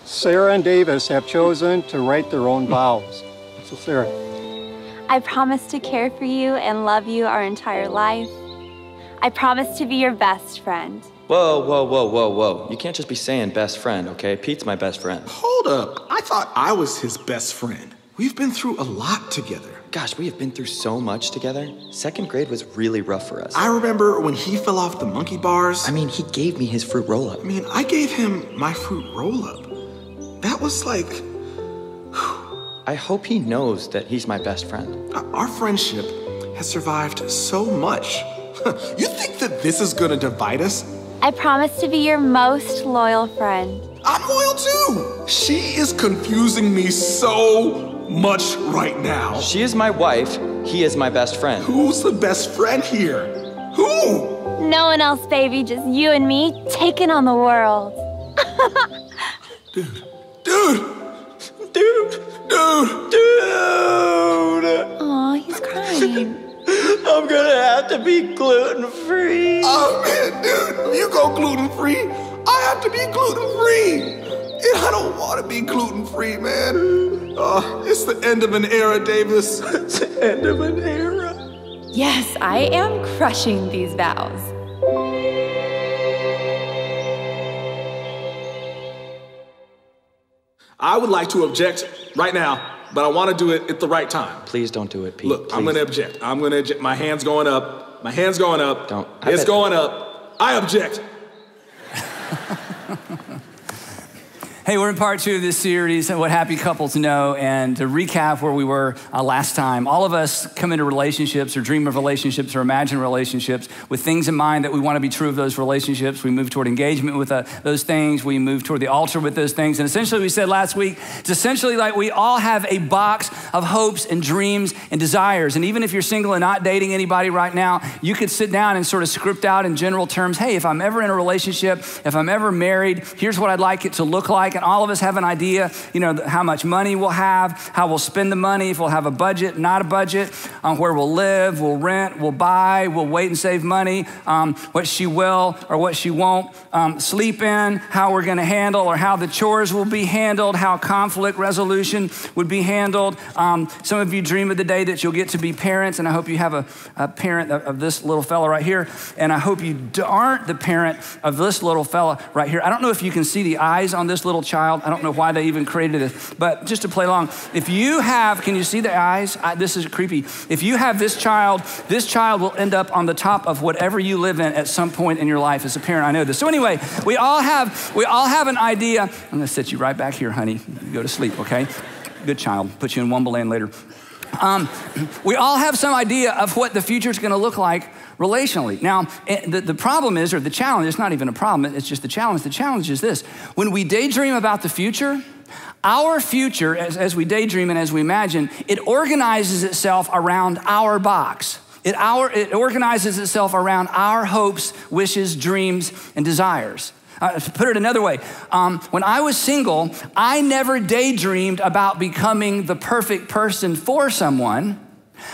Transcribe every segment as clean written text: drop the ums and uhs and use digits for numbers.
Sarah and Davis have chosen to write their own vows. So Sarah. I promise to care for you and love you our entire life. I promise to be your best friend. Whoa, whoa, whoa, whoa, whoa. You can't just be saying best friend, okay? Pete's my best friend. Hold up. I thought I was his best friend. We've been through a lot together. Gosh, we have been through so much together. Second grade was really rough for us. I remember when he fell off the monkey bars. I mean, he gave me his fruit roll-up. I gave him my fruit roll-up. That was like... I hope he knows that he's my best friend. Our friendship has survived so much. You think that this is gonna divide us? I promise to be your most loyal friend. I'm loyal too. She is confusing me so much right now. She is my wife. He is my best friend. Who's the best friend here? Who? No one else, baby. Just you and me taking on the world. Dude. Aw, he's crying. I'm gonna have to be gluten-free. Oh man, dude, you go gluten-free. I have to be gluten-free. And I don't want to be gluten-free, man. It's the end of an era, Davis. It's the end of an era. Yes, I am crushing these vows. I would like to object right now, but I want to do it at the right time. Please don't do it, Pete. Look, please. I'm going to object. My hand's going up. My hand's going up. Don't. It's going up. I object. Hey, we're in part 2 of this series, What Happy Couples Know, and to recap where we were last time, all of us come into relationships or dream of relationships or imagine relationships with things in mind that we want to be true of those relationships. We move toward engagement with those things. We move toward the altar with those things. And essentially, we said last week, it's essentially like we all have a box of hopes and dreams and desires. And even if you're single and not dating anybody right now, you could sit down and sort of script out in general terms, hey, if I'm ever in a relationship, if I'm ever married, here's what I'd like it to look like. And all of us have an idea, how much money we'll have, how we'll spend the money, if we'll have a budget, not a budget, where we'll live, we'll rent, we'll buy, we'll wait and save money, what she will or what she won't sleep in, how we're gonna handle or how the chores will be handled, how conflict resolution would be handled. Some of you dream of the day that you'll get to be parents, and I hope you have a parent of this little fella right here, and I hope you aren't the parent of this little fella right here. I don't know if you can see the eyes on this little child. I don't know why they even created this, but just to play along, if you have, can you see the eyes? This is creepy. If you have this child will end up on the top of whatever you live in at some point in your life. As a parent, I know this. So anyway, we all have an idea. I'm gonna sit you right back here, honey. You go to sleep, okay? Good child. Put you in Wonderland later. We all have some idea of what the future is gonna look like relationally. Now, the problem is, or the challenge, it's not even a problem, it's just the challenge. The challenge is this: when we daydream about the future, our future, as we daydream and as we imagine, it organizes itself around our box. It organizes itself around our hopes, wishes, dreams, and desires. To put it another way, when I was single, I never daydreamed about becoming the perfect person for someone.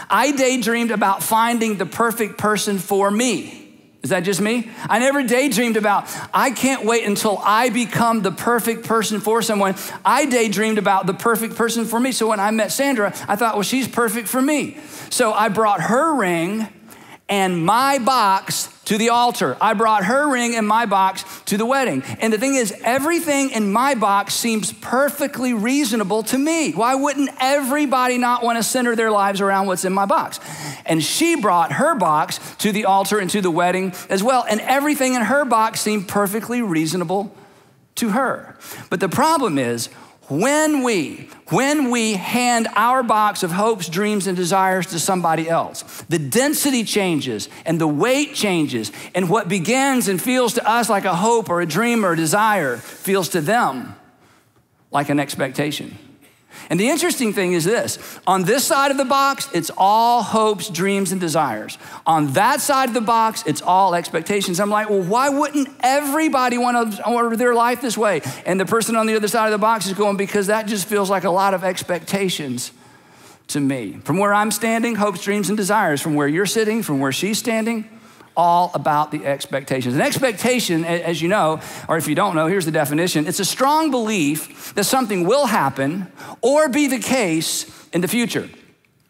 I daydreamed about finding the perfect person for me. Is that just me? I never daydreamed about, I can't wait until I become the perfect person for someone. I daydreamed about the perfect person for me. So when I met Sandra, I thought, well, she's perfect for me. So I brought her ring and my box to the altar. I brought her ring and my box to the wedding. And the thing is, everything in my box seems perfectly reasonable to me. Why wouldn't everybody not want to center their lives around what's in my box? And she brought her box to the altar and to the wedding as well. And everything in her box seemed perfectly reasonable to her. But the problem is, when we hand our box of hopes, dreams, and desires to somebody else, the density changes and the weight changes, and what begins and feels to us like a hope or a dream or a desire feels to them like an expectation. And the interesting thing is this: on this side of the box, it's all hopes, dreams, and desires. On that side of the box, it's all expectations. I'm like, well, why wouldn't everybody want to order their life this way? And the person on the other side of the box is going, because that just feels like a lot of expectations to me. From where I'm standing, hopes, dreams, and desires. From where you're sitting, from where she's standing, all about the expectations. An expectation, as you know, or if you don't know, here's the definition. It's a strong belief that something will happen or be the case in the future.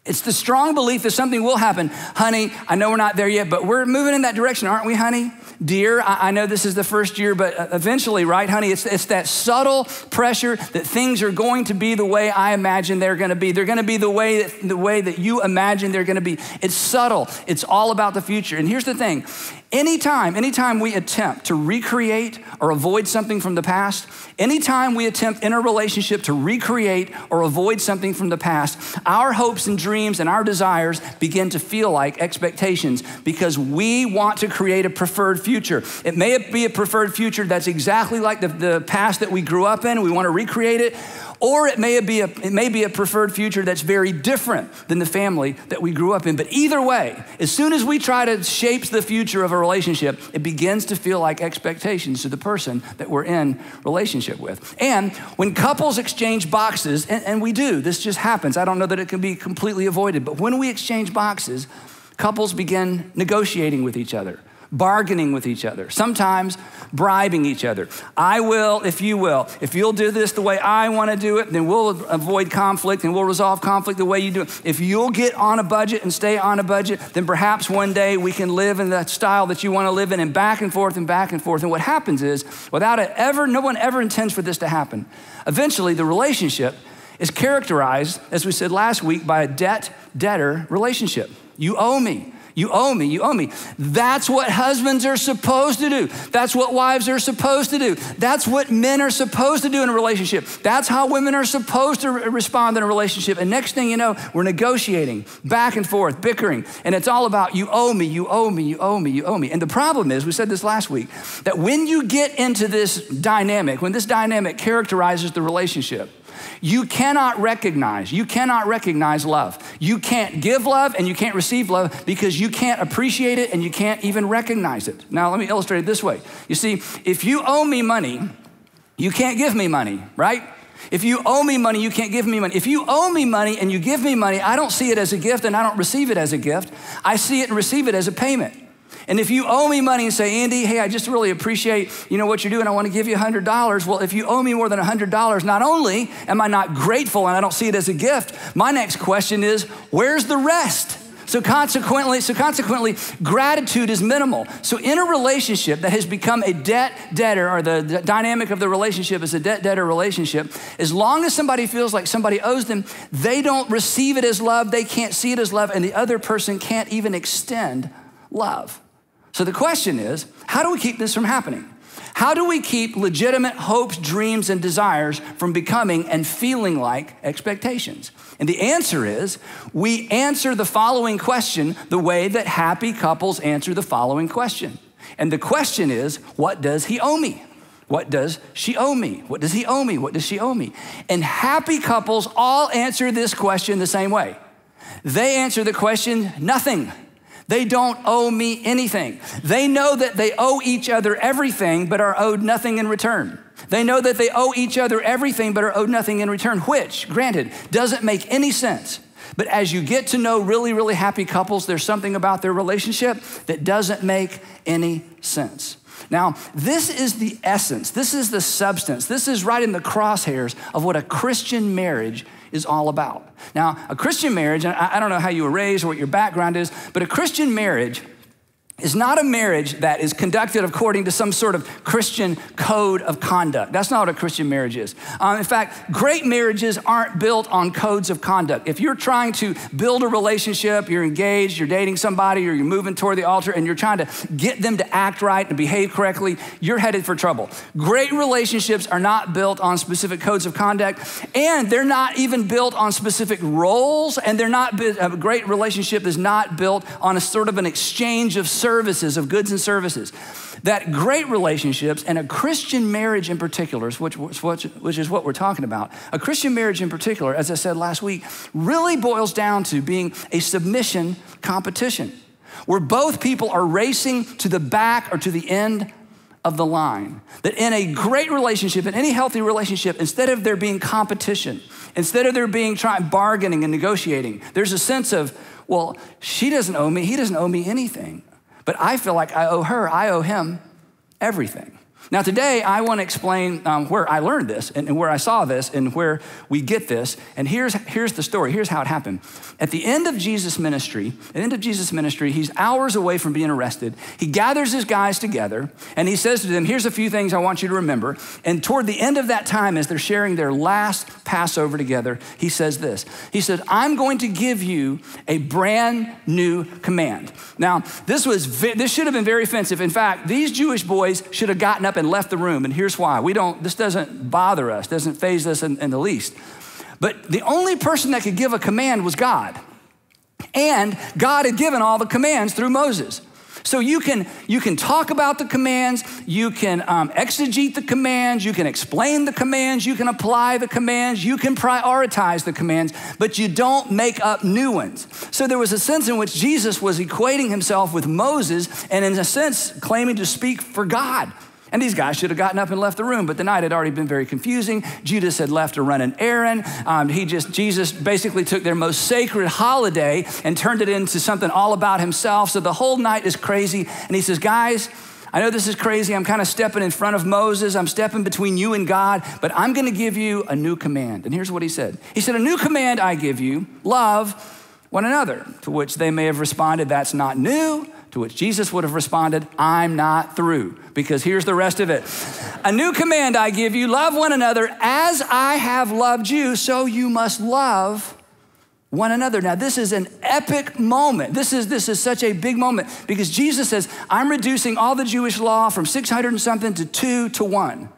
It's the strong belief that something will happen. Honey, I know we're not there yet, but we're moving in that direction, aren't we, honey? Dear, I know this is the first year, but eventually, right, honey? It's that subtle pressure that things are going to be the way I imagine they're going to be. They're going to be the way that you imagine they're going to be. It's subtle. It's all about the future. And here's the thing. Anytime we attempt to recreate or avoid something from the past, anytime we attempt in a relationship to recreate or avoid something from the past, our hopes and dreams and our desires begin to feel like expectations because we want to create a preferred future. It may be a preferred future that's exactly like the past that we grew up in. We want to recreate it. Or it may be a preferred future that's very different than the family that we grew up in. But either way, as soon as we try to shape the future of a relationship, it begins to feel like expectations to the person that we're in relationship with. And when couples exchange boxes, and we do, this just happens. I don't know that it can be completely avoided, but when we exchange boxes, couples begin negotiating with each other, bargaining with each other, sometimes bribing each other. I will if you will. If you'll do this the way I want to do it, then we'll avoid conflict and we'll resolve conflict the way you do it. If you'll get on a budget and stay on a budget, then perhaps one day we can live in the style that you want to live in, and back and forth and back and forth. And what happens is, no one ever intends for this to happen. Eventually, the relationship is characterized, as we said last week, by a debt-debtor relationship. You owe me. You owe me, you owe me. That's what husbands are supposed to do. That's what wives are supposed to do. That's what men are supposed to do in a relationship. That's how women are supposed to respond in a relationship. And next thing you know, we're negotiating, back and forth, bickering. And it's all about you owe me, you owe me, you owe me, you owe me. And the problem is, we said this last week, that when you get into this dynamic, when this dynamic characterizes the relationship, you cannot recognize love. You can't give love and you can't receive love because you can't appreciate it and you can't even recognize it. Now, let me illustrate it this way. You see, if you owe me money, you can't give me money, right? If you owe me money, you can't give me money. If you owe me money and you give me money, I don't see it as a gift and I don't receive it as a gift. I see it and receive it as a payment. And if you owe me money and say, Andy, hey, I just really appreciate, what you're doing. I want to give you $100. Well, if you owe me more than $100, not only am I not grateful and I don't see it as a gift, my next question is, where's the rest? So consequently, gratitude is minimal. So in a relationship that has become a debt-debtor, or the dynamic of the relationship is a debt-debtor relationship, as long as somebody feels like somebody owes them, they don't receive it as love, they can't see it as love, and the other person can't even extend love. So the question is, how do we keep this from happening? How do we keep legitimate hopes, dreams, and desires from becoming and feeling like expectations? And the answer is, we answer the following question the way that happy couples answer the following question. And the question is, what does he owe me? What does she owe me? What does he owe me? What does she owe me? And happy couples all answer this question the same way. They answer the question, nothing. They don't owe me anything. They know that they owe each other everything, but are owed nothing in return. They know that they owe each other everything, but are owed nothing in return, which, granted, doesn't make any sense. But as you get to know really, really happy couples, there's something about their relationship that doesn't make any sense. Now, this is the essence. This is the substance. This is right in the crosshairs of what a Christian marriage is all about. Now, a Christian marriage, and I don't know how you were raised or what your background is, but a Christian marriage is not a marriage that is conducted according to some sort of Christian code of conduct. That's not what a Christian marriage is. In fact, great marriages aren't built on codes of conduct. If you're trying to build a relationship, you're engaged, you're dating somebody, or you're moving toward the altar, and you're trying to get them to act right and behave correctly, you're headed for trouble. Great relationships are not built on specific codes of conduct, and they're not even built on specific roles, and a great relationship is not built on a sort of an exchange of services, of goods and services. That great relationships, and a Christian marriage in particular, which is what we're talking about, a Christian marriage in particular, as I said last week, really boils down to being a submission competition, where both people are racing to the back or to the end of the line. That in a great relationship, in any healthy relationship, instead of there being competition, instead of there being bargaining and negotiating, there's a sense of, well, she doesn't owe me, he doesn't owe me anything. but I feel like I owe him everything. Now today, I want to explain where I learned this and where I saw this and where we get this. And here's the story. Here's how it happened. At the end of Jesus' ministry, he's hours away from being arrested. He gathers his guys together and he says to them, here's a few things I want you to remember. And toward the end of that time, as they're sharing their last Passover together, he says this. He said, I'm going to give you a brand new command. Now, this should have been very offensive. In fact, these Jewish boys should have gotten up and left the room. And here's why. This doesn't bother us, doesn't faze us in the least. But the only person that could give a command was God. And God had given all the commands through Moses. So you can talk about the commands, you can exegete the commands, you can explain the commands, you can apply the commands, you can prioritize the commands, but you don't make up new ones. So there was a sense in which Jesus was equating himself with Moses and in a sense claiming to speak for God. And these guys should have gotten up and left the room, but the night had already been very confusing. Judas had left to run an errand. Jesus basically took their most sacred holiday and turned it into something all about himself. So the whole night is crazy. And he says, guys, I know this is crazy. I'm kind of stepping in front of Moses. I'm stepping between you and God, but I'm going to give you a new command. And here's what he said. He said, a new command I give you, love one another, to which they may have responded, that's not new. To which Jesus would have responded, I'm not through, because here's the rest of it. A new command I give you, love one another as I have loved you, so you must love one another. Now, this is an epic moment. This is such a big moment because Jesus says, I'm reducing all the Jewish law from 600 and something to 2 to 1.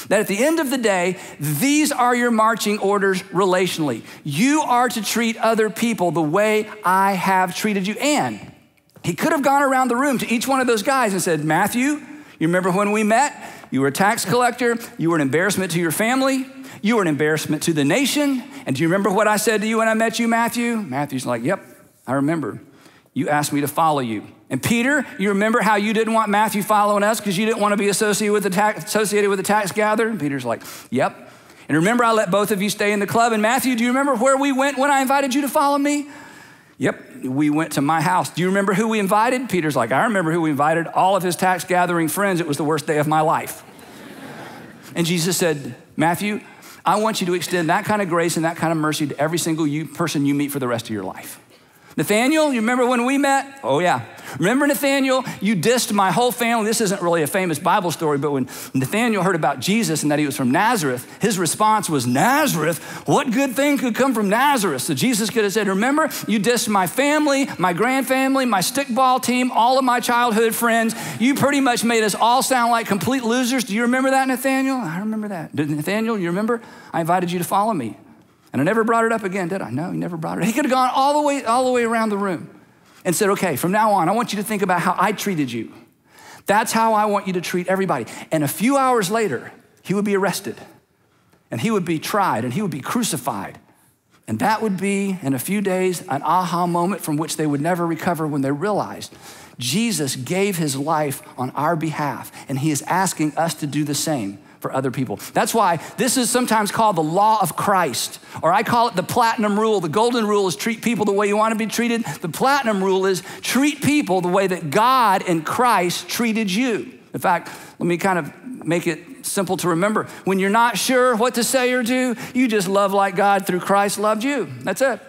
That at the end of the day, these are your marching orders relationally. You are to treat other people the way I have treated you. And he could have gone around the room to each one of those guys and said, Matthew, you remember when we met? You were a tax collector. You were an embarrassment to your family. You were an embarrassment to the nation. And do you remember what I said to you when I met you, Matthew? Matthew's like, yep, I remember. You asked me to follow you. And Peter, you remember how you didn't want Matthew following us because you didn't want to be associated with the tax gatherer? And Peter's like, yep. And remember I let both of you stay in the club. And Matthew, do you remember where we went when I invited you to follow me? Yep, we went to my house. Do you remember who we invited? Peter's like, I remember who we invited. All of his tax gathering friends. It was the worst day of my life. And Jesus said, Matthew, I want you to extend that kind of grace and that kind of mercy to every single person you meet for the rest of your life. Nathaniel, you remember when we met? Oh yeah. Remember Nathaniel? You dissed my whole family. This isn't really a famous Bible story, but when Nathaniel heard about Jesus and that he was from Nazareth, his response was, Nazareth? What good thing could come from Nazareth? So Jesus could have said, remember, you dissed my family, my grandfamily, my stickball team, all of my childhood friends. You pretty much made us all sound like complete losers. Do you remember that, Nathaniel? I remember that. Nathaniel, you remember? I invited you to follow me. And I never brought it up again, did I? No, he never brought it up. He could have gone all the way around the room and said, okay, from now on, I want you to think about how I treated you. That's how I want you to treat everybody. And a few hours later, he would be arrested and he would be tried and he would be crucified. And that would be, in a few days, an aha moment from which they would never recover when they realized Jesus gave his life on our behalf and he is asking us to do the same for other people. That's why this is sometimes called the law of Christ, or I call it the platinum rule. The golden rule is treat people the way you want to be treated. The platinum rule is treat people the way that God in Christ treated you. In fact, let me kind of make it simple to remember. When you're not sure what to say or do, you just love like God through Christ loved you. That's it.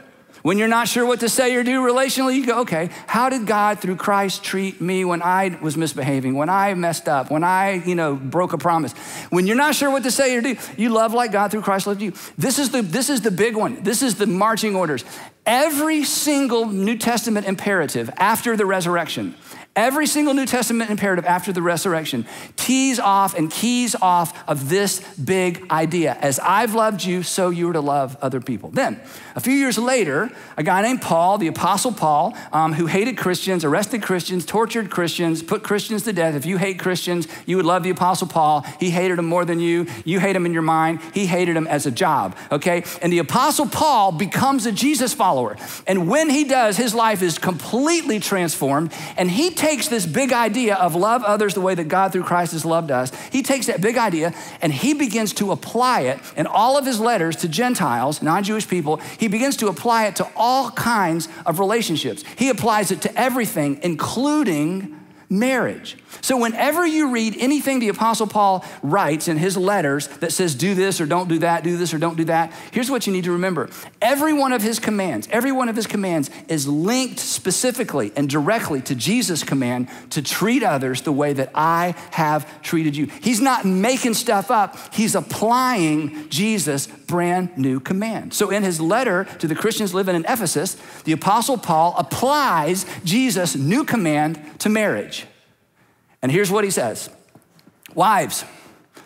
When you're not sure what to say or do relationally, you go, okay, how did God through Christ treat me when I was misbehaving, when I messed up, when I, broke a promise? When you're not sure what to say or do, you love like God through Christ loved you. This is the big one. This is the marching orders. Every single New Testament imperative after the resurrection, every single New Testament imperative after the resurrection tees off and keys off of this big idea. As I've loved you, so you are to love other people. Then, a few years later, a guy named Paul, the Apostle Paul, who hated Christians, arrested Christians, tortured Christians, put Christians to death. If you hate Christians, you would love the Apostle Paul. He hated them more than you. You hate him in your mind. He hated him as a job, okay? And the Apostle Paul becomes a Jesus follower. And when he does, his life is completely transformed. And he takes this big idea of love others the way that God through Christ has loved us. He takes that big idea and he begins to apply it in all of his letters to Gentiles, non-Jewish people. He begins to apply it to all kinds of relationships. He applies it to everything, including marriage. So whenever you read anything the Apostle Paul writes in his letters that says do this or don't do that, do this or don't do that, here's what you need to remember. Every one of his commands is linked specifically and directly to Jesus' command to treat others the way that I have treated you. He's not making stuff up. He's applying Jesus' brand new command. So in his letter to the Christians living in Ephesus, the Apostle Paul applies Jesus' new command to marriage. And here's what he says. Wives,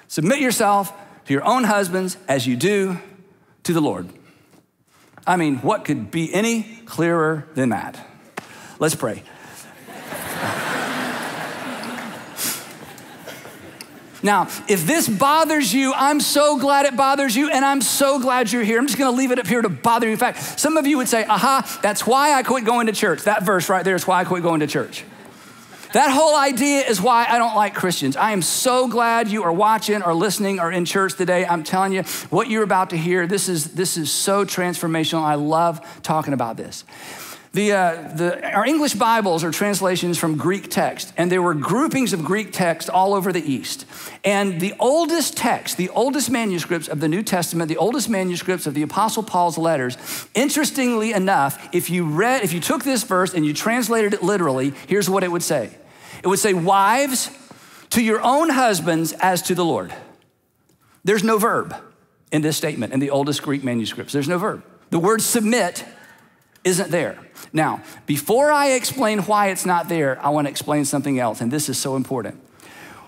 submit yourself to your own husbands as you do to the Lord. I mean, what could be any clearer than that? Let's pray. Now, if this bothers you, I'm so glad it bothers you, and I'm so glad you're here. I'm just gonna leave it up here to bother you. In fact, some of you would say, aha, that's why I quit going to church. That verse right there is why I quit going to church. That whole idea is why I don't like Christians. I am so glad you are watching or listening or in church today. I'm telling you, what you're about to hear, this is so transformational. I love talking about this. Our English Bibles are translations from Greek text, and there were groupings of Greek text all over the East. And the oldest text, the oldest manuscripts of the New Testament, the oldest manuscripts of the Apostle Paul's letters, interestingly enough, if you took this verse and you translated it literally, here's what it would say. It would say, wives, to your own husbands as to the Lord. There's no verb in this statement in the oldest Greek manuscripts. There's no verb. The word submit isn't there. Now, before I explain why it's not there, I want to explain something else, and this is so important.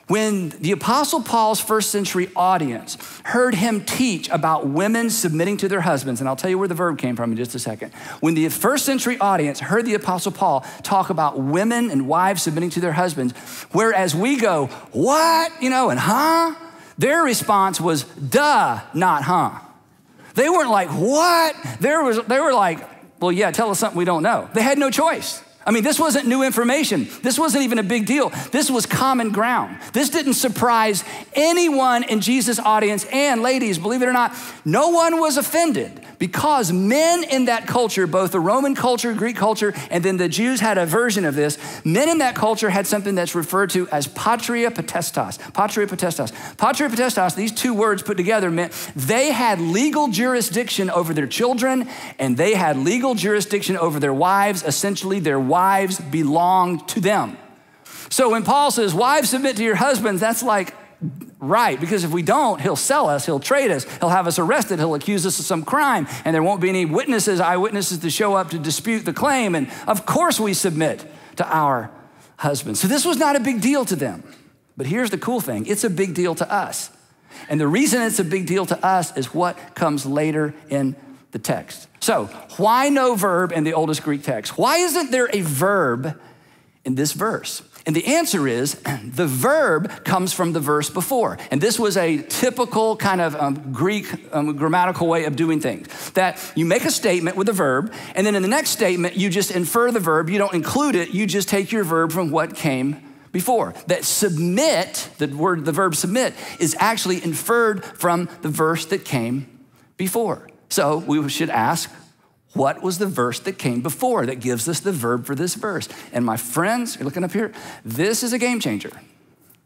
When the Apostle Paul's first century audience heard him teach about women submitting to their husbands, and I'll tell you where the verb came from in just a second. When the first century audience heard the Apostle Paul talk about women and wives submitting to their husbands, whereas we go, what? And huh? Their response was, duh, not huh. They weren't like, what? They were like, well, yeah, tell us something we don't know. They had no choice. I mean, this wasn't new information. This wasn't even a big deal. This was common ground. This didn't surprise anyone in Jesus' audience. And ladies, believe it or not, no one was offended because men in that culture, both the Roman culture, Greek culture, and then the Jews had a version of this. Men in that culture had something that's referred to as patria potestas. Patria potestas. Patria potestas, these two words put together meant they had legal jurisdiction over their children and they had legal jurisdiction over their wives. Essentially, their wives belonged to them. So when Paul says, wives submit to your husbands, that's like, right, because if we don't, he'll sell us, he'll trade us, he'll have us arrested, he'll accuse us of some crime, and there won't be any eyewitnesses to show up to dispute the claim, and of course we submit to our husbands. So this was not a big deal to them. But here's the cool thing, it's a big deal to us. And the reason it's a big deal to us is what comes later in the text. So why no verb in the oldest Greek text? Why isn't there a verb in this verse? And the answer is the verb comes from the verse before. And this was a typical kind of Greek grammatical way of doing things. That you make a statement with a verb, and then in the next statement, you just infer the verb. You don't include it. You just take your verb from what came before. That submit, the verb submit, is actually inferred from the verse that came before. So we should ask, what was the verse that came before that gives us the verb for this verse? And my friends, you're looking up here, this is a game changer.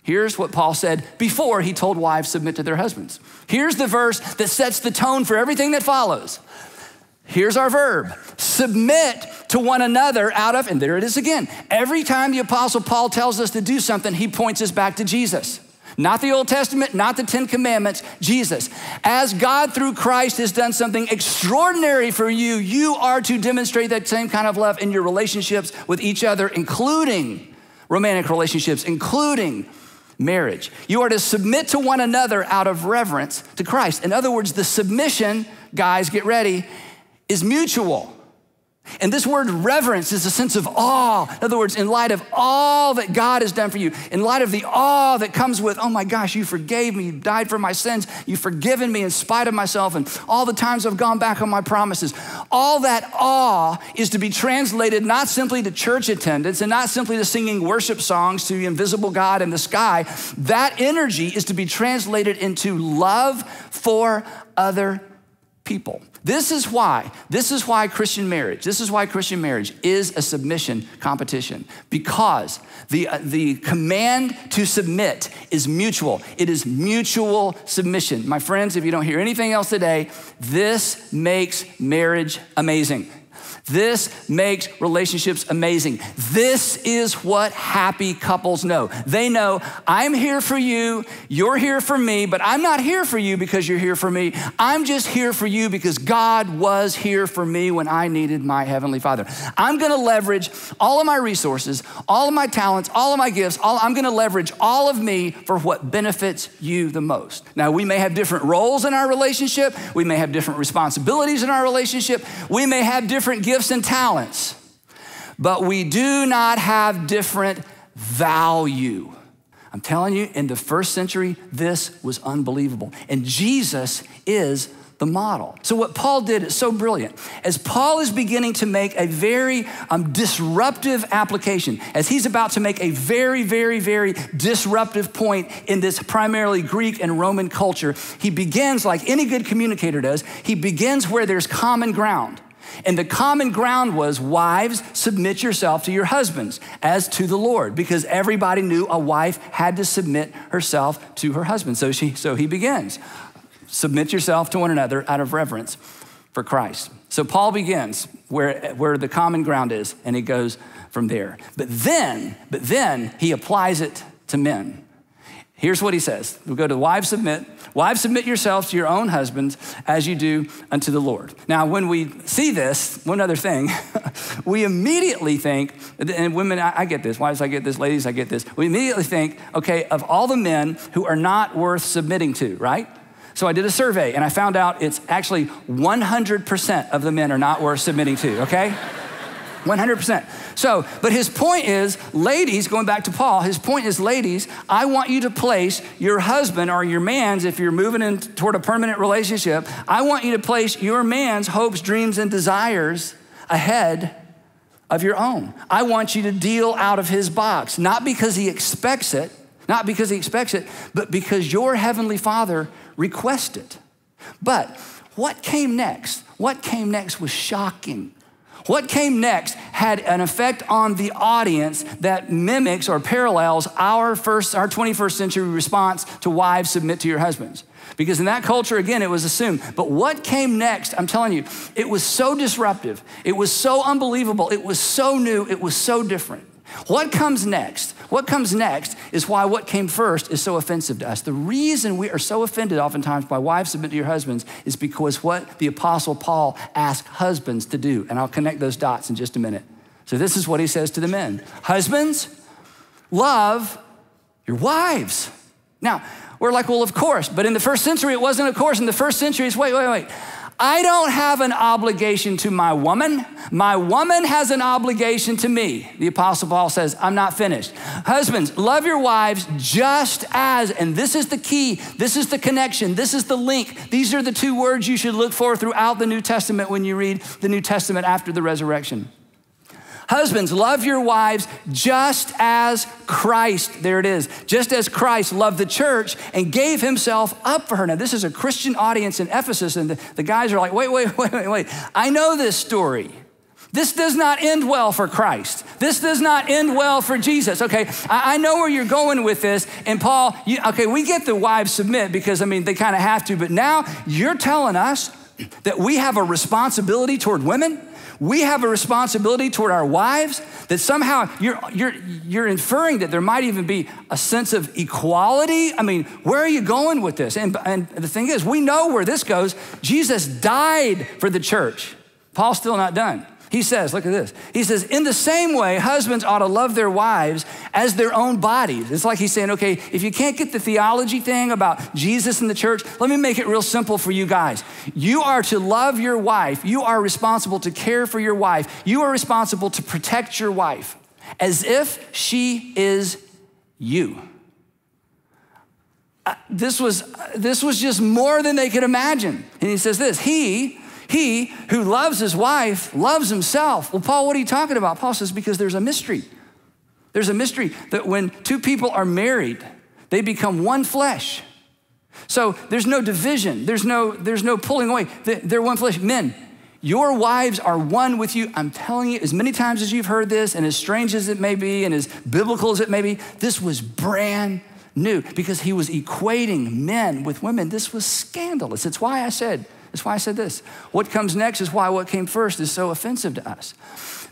Here's what Paul said before he told wives submit to their husbands. Here's the verse that sets the tone for everything that follows. Here's our verb, submit to one another out of, and there it is again. Every time the Apostle Paul tells us to do something, he points us back to Jesus. Not the Old Testament, not the 10 Commandments, Jesus. As God through Christ has done something extraordinary for you, you are to demonstrate that same kind of love in your relationships with each other, including romantic relationships, including marriage. You are to submit to one another out of reverence to Christ. In other words, the submission, guys, get ready, is mutual. And this word reverence is a sense of awe. In other words, in light of all that God has done for you, in light of the awe that comes with, oh my gosh, you forgave me, you died for my sins, you've forgiven me in spite of myself, and all the times I've gone back on my promises. All that awe is to be translated not simply to church attendance and not simply to singing worship songs to the invisible God in the sky. That energy is to be translated into love for other people. This is why Christian marriage is a submission competition, because the command to submit is mutual. It is mutual submission. My friends, if you don't hear anything else today, this makes marriage amazing. This makes relationships amazing. This is what happy couples know. They know, I'm here for you, you're here for me, but I'm not here for you because you're here for me. I'm just here for you because God was here for me when I needed my Heavenly Father. I'm gonna leverage all of my resources, all of my talents, all of my gifts, I'm gonna leverage all of me for what benefits you the most. Now, we may have different roles in our relationship. We may have different responsibilities in our relationship. We may have different gifts and talents, but we do not have different value. I'm telling you, in the first century, this was unbelievable. And Jesus is the model. So what Paul did is so brilliant. As Paul is beginning to make a very disruptive application, as he's about to make a very, very, very disruptive point in this primarily Greek and Roman culture, he begins like any good communicator does. He begins where there's common ground. And the common ground was, wives, submit yourself to your husbands as to the Lord, because everybody knew a wife had to submit herself to her husband. So he begins, submit yourself to one another out of reverence for Christ. So Paul begins where the common ground is, and he goes from there. But then he applies it to men. Here's what he says. We'll go to wives submit. Wives, submit yourselves to your own husbands as you do unto the Lord. Now, when we see this, one other thing, we immediately think, and women, I get this, wives, I get this, ladies, I get this. We immediately think, okay, of all the men who are not worth submitting to, right? So I did a survey and I found out it's actually 100% of the men are not worth submitting to, okay? 100%. So, but his point is, ladies, going back to Paul, his point is, ladies, I want you to place your husband or your man's, if you're moving in toward a permanent relationship, I want you to place your man's hopes, dreams, and desires ahead of your own. I want you to deal out of his box, not because he expects it, but because your Heavenly Father requests it. But what came next? What came next was shocking. What came next had an effect on the audience that mimics or parallels our 21st century response to wives, submit to your husbands. Because in that culture, again, it was assumed. But what came next, I'm telling you, it was so disruptive. It was so unbelievable. It was so new. It was so different. What comes next? What comes next is why what came first is so offensive to us. The reason we are so offended oftentimes by wives submit to your husbands is because what the Apostle Paul asked husbands to do. And I'll connect those dots in just a minute. So this is what he says to the men. Husbands, love your wives. Now, we're like, well, of course. But in the first century, it wasn't of course. In the first century, it's wait. I don't have an obligation to my woman. My woman has an obligation to me. The Apostle Paul says, I'm not finished. Husbands, love your wives just as, and this is the key, this is the connection, this is the link. These are the two words you should look for throughout the New Testament when you read the New Testament after the resurrection. Husbands, love your wives just as Christ, there it is, just as Christ loved the church and gave himself up for her. Now, this is a Christian audience in Ephesus, and the guys are like, wait. I know this story. This does not end well for Christ. This does not end well for Jesus. Okay, I know where you're going with this. And Paul, we get the wives submit because, they kind of have to, but now you're telling us that we have a responsibility toward women. We have a responsibility toward our wives, that somehow you're inferring that there might even be a sense of equality. Where are you going with this? And the thing is, we know where this goes. Jesus died for the church. Paul's still not done. He says, look at this. He says, in the same way, husbands ought to love their wives as their own bodies. It's like he's saying, okay, if you can't get the theology thing about Jesus and the church, let me make it real simple for you guys. You are to love your wife. You are responsible to care for your wife. You are responsible to protect your wife as if she is you. This was just more than they could imagine. And he says this, He who loves his wife loves himself. Well, Paul, what are you talking about? Paul says, because there's a mystery. There's a mystery that when two people are married, they become one flesh. So there's no division. There's no pulling away. They're one flesh. Men, your wives are one with you. I'm telling you, as many times as you've heard this, and as strange as it may be, and as biblical as it may be, this was brand new because he was equating men with women. This was scandalous. That's why I said this. What comes next is why what came first is so offensive to us.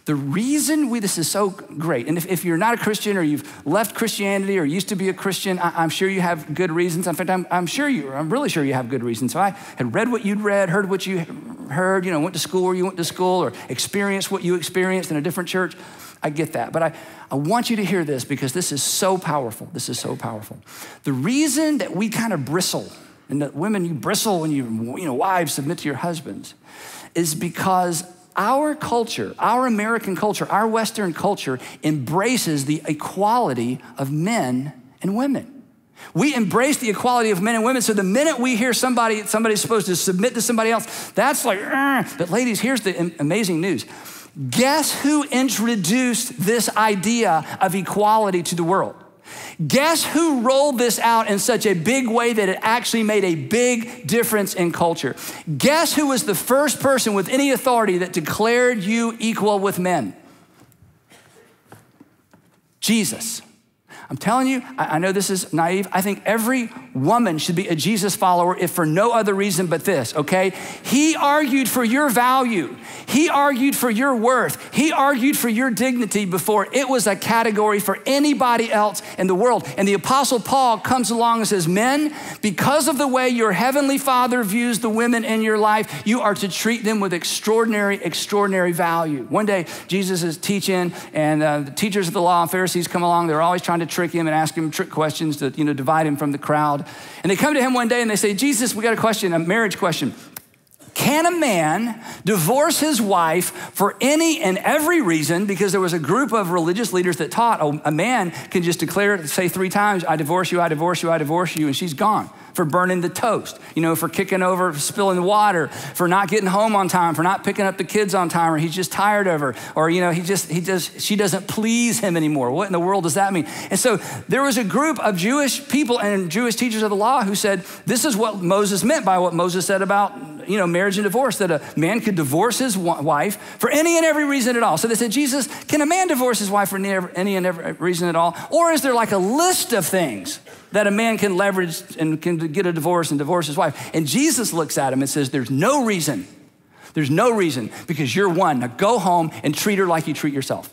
The reason this is so great, and if you're not a Christian or you've left Christianity or used to be a Christian, I'm sure you have good reasons. In fact, I'm really sure you have good reasons. So I had read what you'd read, heard what you heard, went to school where you went to school, or experienced what you experienced in a different church. I get that, but I want you to hear this because this is so powerful. This is so powerful. The reason that we kind of bristle, and that women, you bristle when wives submit to your husbands, is because our culture, our American culture, our Western culture embraces the equality of men and women. We embrace the equality of men and women. So the minute we hear somebody's supposed to submit to somebody else, that's like, but ladies, here's the amazing news. Guess who introduced this idea of equality to the world? Guess who rolled this out in such a big way that it actually made a big difference in culture? Guess who was the first person with any authority that declared you equal with men? Jesus. I'm telling you, I know this is naive. I think every woman should be a Jesus follower if for no other reason but this, okay? He argued for your value. He argued for your worth. He argued for your dignity before it was a category for anybody else in the world. And the Apostle Paul comes along and says, men, because of the way your heavenly Father views the women in your life, you are to treat them with extraordinary, extraordinary value. One day, Jesus is teaching, and the teachers of the law and Pharisees come along. They're always trying to trick him and ask him trick questions to, divide him from the crowd. And they come to him one day and they say, Jesus, we got a question, a marriage question. Can a man divorce his wife for any and every reason? Because there was a group of religious leaders that taught a man can just declare, say 3 times, I divorce you, I divorce you, I divorce you, and she's gone. For burning the toast, for kicking over, spilling the water, for not getting home on time, for not picking up the kids on time, or he's just tired of her, or she doesn't please him anymore. What in the world does that mean? And so there was a group of Jewish people and Jewish teachers of the law who said, this is what Moses meant by what Moses said about marriage and divorce, that a man could divorce his wife for any and every reason at all. So they said, Jesus, can a man divorce his wife for any and every reason at all? Or is there like a list of things that a man can leverage and can get a divorce and divorce his wife? And Jesus looks at him and says, there's no reason. There's no reason because you're one. Now go home and treat her like you treat yourself.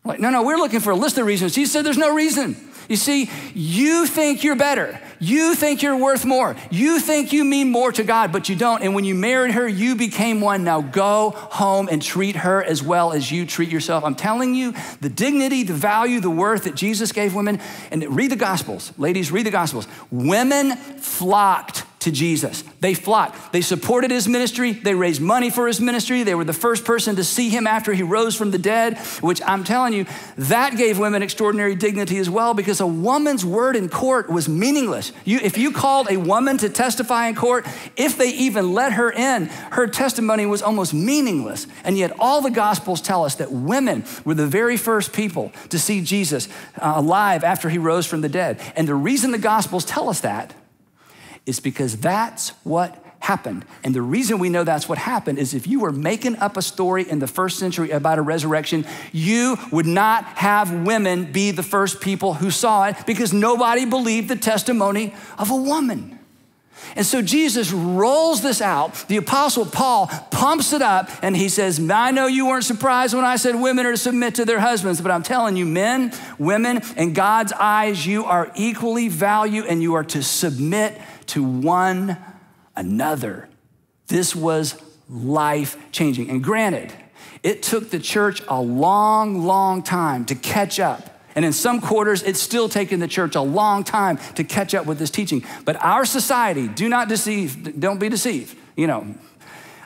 Like, no, we're looking for a list of reasons. Jesus said, there's no reason. You see, you think you're better. You think you're worth more. You think you mean more to God, but you don't. And when you married her, you became one. Now go home and treat her as well as you treat yourself. I'm telling you, the dignity, the value, the worth that Jesus gave women. And read the Gospels. Ladies, read the Gospels. Women flocked to Jesus. They flocked. They supported his ministry. They raised money for his ministry. They were the first person to see him after he rose from the dead, which I'm telling you, that gave women extraordinary dignity as well, because a woman's word in court was meaningless. If you called a woman to testify in court, if they even let her in, her testimony was almost meaningless. And yet all the Gospels tell us that women were the very first people to see Jesus alive after he rose from the dead. And the reason the Gospels tell us that is because that's what happened. And the reason we know that's what happened is if you were making up a story in the first century about a resurrection, you would not have women be the first people who saw it because nobody believed the testimony of a woman. And so Jesus rolls this out. The Apostle Paul pumps it up and he says, I know you weren't surprised when I said women are to submit to their husbands, but I'm telling you, men, women, in God's eyes, you are equally valued and you are to submit to one another. This was life-changing. And granted, it took the church a long, long time to catch up. And in some quarters, it's still taken the church a long time to catch up with this teaching. But our society, don't be deceived.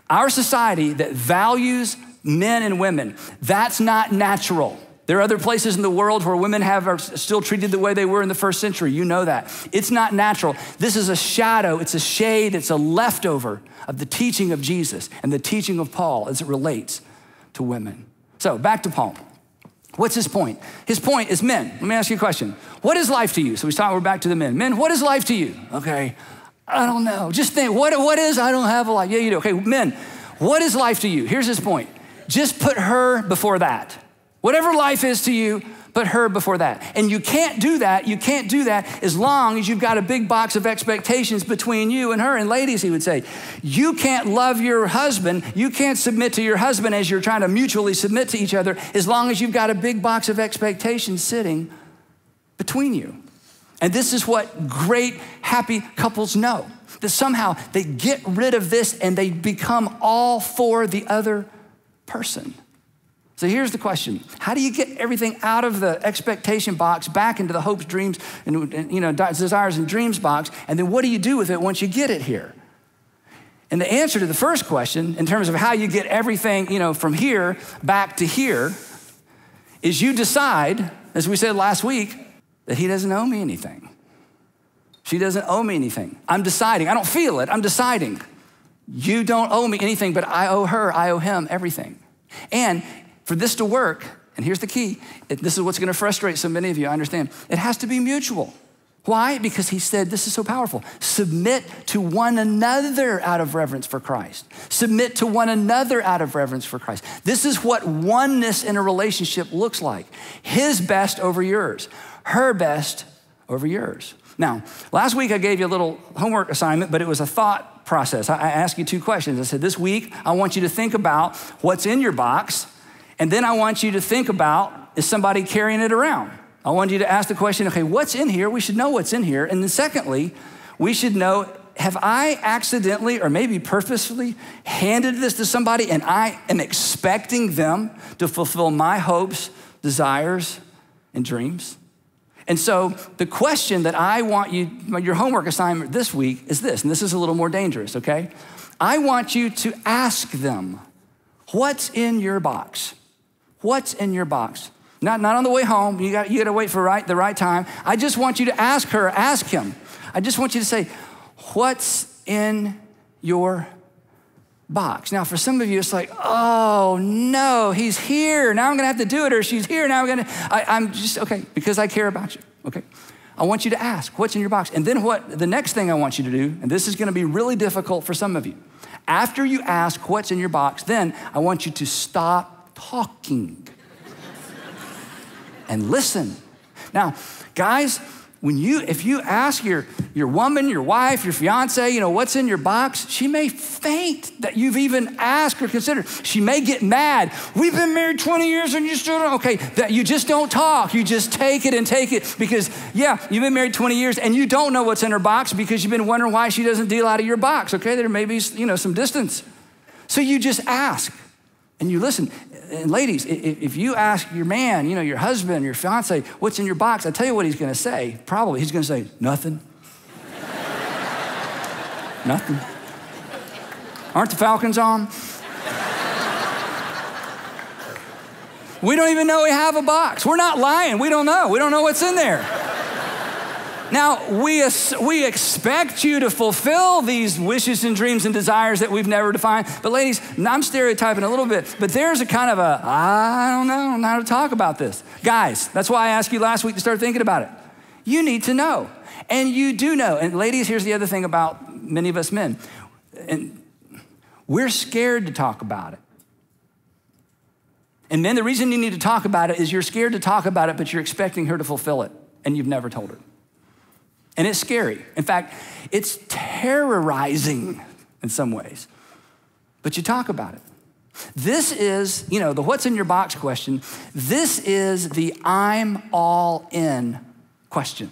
Our society that values men and women, that's not natural. There are other places in the world where women are still treated the way they were in the first century. You know that. It's not natural. This is a shadow, it's a shade, it's a leftover of the teaching of Jesus and the teaching of Paul as it relates to women. So back to Paul. What's his point? His point is men. Let me ask you a question. What is life to you? So we're back to the men. Men, what is life to you? Okay, I don't know. Just think, what is, I don't have a life. Yeah, you do. Okay, men, what is life to you? Here's his point. Just put her before that. Whatever life is to you, put her before that. And you can't do that as long as you've got a big box of expectations between you and her. And ladies, he would say, you can't love your husband, you can't submit to your husband as you're trying to mutually submit to each other as long as you've got a big box of expectations sitting between you. And this is what great, happy couples know, that somehow they get rid of this and they become all for the other person. So here's the question. How do you get everything out of the expectation box back into the hopes, dreams, and desires and dreams box? And then what do you do with it once you get it here? And the answer to the first question, in terms of how you get everything, from here back to here, is you decide, as we said last week, that he doesn't owe me anything. She doesn't owe me anything. I'm deciding. I don't feel it. I'm deciding. You don't owe me anything, but I owe her, I owe him everything. And for this to work, and here's the key, this is what's gonna frustrate so many of you, I understand. It has to be mutual. Why? Because he said, this is so powerful. Submit to one another out of reverence for Christ. Submit to one another out of reverence for Christ. This is what oneness in a relationship looks like. His best over yours, her best over yours. Now, last week I gave you a little homework assignment, but it was a thought process. I asked you 2 questions. I said, this week, I want you to think about what's in your box, and then I want you to think about, is somebody carrying it around? I want you to ask the question, okay, what's in here? We should know what's in here. And then secondly, we should know, have I accidentally or maybe purposefully handed this to somebody and I am expecting them to fulfill my hopes, desires, and dreams? And so the question that I want you, your homework assignment this week is this, and this is a little more dangerous, okay? I want you to ask them, what's in your box? What's in your box? Not on the way home. You got to wait for the right time. I just want you to ask her, ask him. I just want you to say, what's in your box? Now, for some of you, it's like, oh no, he's here. Now I'm going to have to do it, or she's here. Now I'm just, okay, because I care about you, okay? I want you to ask, what's in your box? And then the next thing I want you to do, and this is going to be really difficult for some of you. After you ask what's in your box, then I want you to stop talking and listen. Now, guys, if you ask your woman, your wife, your fiance, what's in your box, she may faint that you've even asked or considered. She may get mad. We've been married 20 years and you still don't, okay, that you just don't talk. You just take it because, yeah, you've been married 20 years and you don't know what's in her box because you've been wondering why she doesn't deal out of your box, okay? There may be, some distance. So you just ask and you listen. And ladies, if you ask your man, your husband, your fiance, what's in your box, I tell you what he's gonna say. Probably he's gonna say, nothing. Nothing. Aren't the Falcons on? We don't even know we have a box. We're not lying, we don't know. We don't know what's in there. Now, we expect you to fulfill these wishes and dreams and desires that we've never defined. But ladies, I'm stereotyping a little bit, but there's a kind of I don't know how to talk about this. Guys, that's why I asked you last week to start thinking about it. You need to know, and you do know. And ladies, here's the other thing about many of us men. And we're scared to talk about it. And men, the reason you need to talk about it is you're scared to talk about it, but you're expecting her to fulfill it, and you've never told her. And it's scary. In fact, it's terrorizing in some ways. But you talk about it. This is, the what's in your box question. This is the I'm all in question.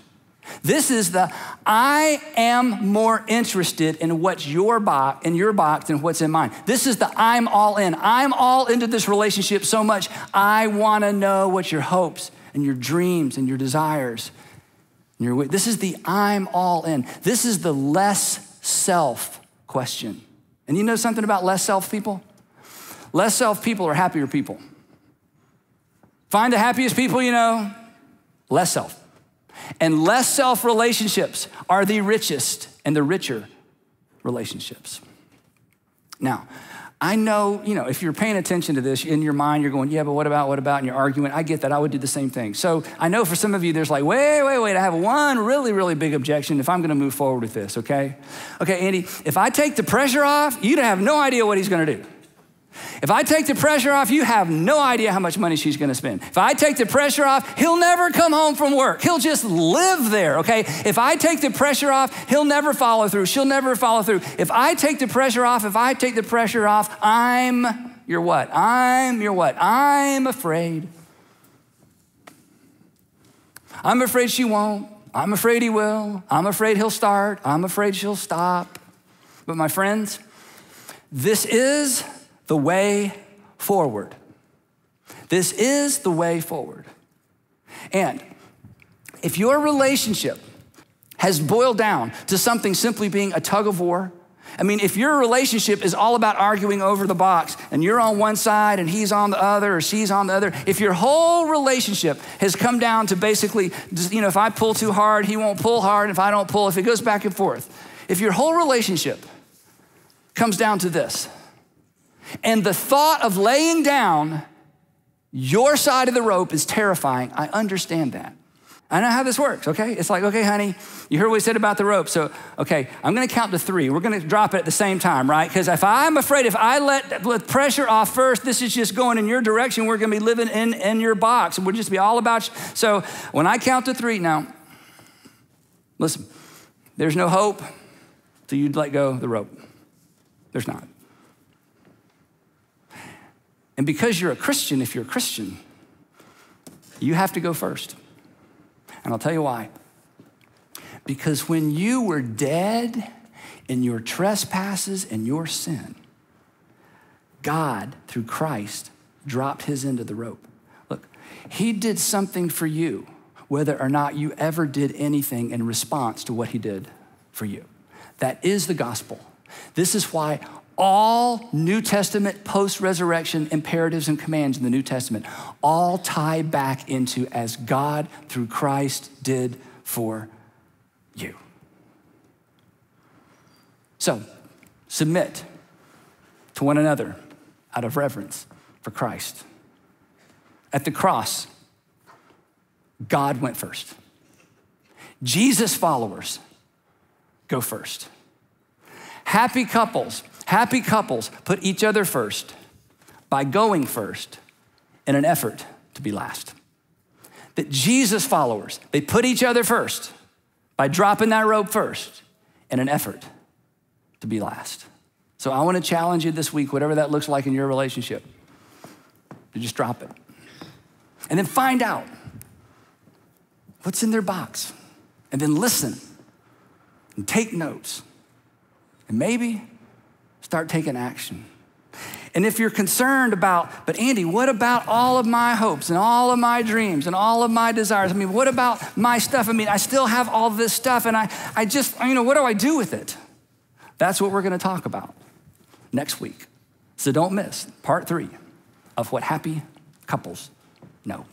This is the I am more interested in what's in your box than what's in mine. This is the I'm all in. I'm all into this relationship so much. I want to know what your hopes and your dreams and your desires. This is the I'm all in. This is the less self question. And you know something about less self people? Less self people are happier people. Find the happiest people you know, less self. And less self relationships are the richest and the richer relationships. Now, I know, if you're paying attention to this, in your mind, you're going, yeah, but what about, and you're arguing. I get that. I would do the same thing. So I know for some of you, there's like, wait, I have one really, really big objection if I'm going to move forward with this, okay? Okay, Andy, if I take the pressure off, you'd have no idea what he's going to do. If I take the pressure off, you have no idea how much money she's going to spend. If I take the pressure off, he'll never come home from work. He'll just live there, okay? If I take the pressure off, he'll never follow through. She'll never follow through. If I take the pressure off, I'm your what? I'm afraid. I'm afraid she won't. I'm afraid he will. I'm afraid he'll start. I'm afraid she'll stop. But my friends, this is the way forward. This is the way forward. And if your relationship has boiled down to something simply being a tug of war, if your relationship is all about arguing over the box and you're on one side and he's on the other or she's on the other, if your whole relationship has come down to basically, if I pull too hard, he won't pull hard. If I don't pull, if it goes back and forth, if your whole relationship comes down to this, and the thought of laying down your side of the rope is terrifying, I understand that. I know how this works, okay? It's like, okay, honey, you heard what we said about the rope. So, okay, I'm gonna count to 3. We're gonna drop it at the same time, right? Because if I'm afraid, if I let pressure off first, this is just going in your direction. We're gonna be living in your box. And we'll just be all about you. So when I count to 3 now, listen, there's no hope till you let go of the rope. There's not. And because you're a Christian, if you're a Christian, you have to go first. And I'll tell you why. Because when you were dead in your trespasses and your sin, God, through Christ, dropped his end of the rope. Look, he did something for you, whether or not you ever did anything in response to what he did for you. That is the gospel. This is why all New Testament post-resurrection imperatives and commands in the New Testament all tie back into as God through Christ did for you. So submit to one another out of reverence for Christ. At the cross, God went first. Jesus followers go first. Happy couples put each other first by going first in an effort to be last. That Jesus followers, they put each other first by dropping that rope first in an effort to be last. So I want to challenge you this week, whatever that looks like in your relationship, to just drop it. And then find out what's in their box. And then listen and take notes. And maybe start taking action. And if you're concerned about, but Andy, what about all of my hopes and all of my dreams and all of my desires? What about my stuff? I still have all this stuff and I just, what do I do with it? That's what we're gonna talk about next week. So don't miss part 3 of what happy couples know.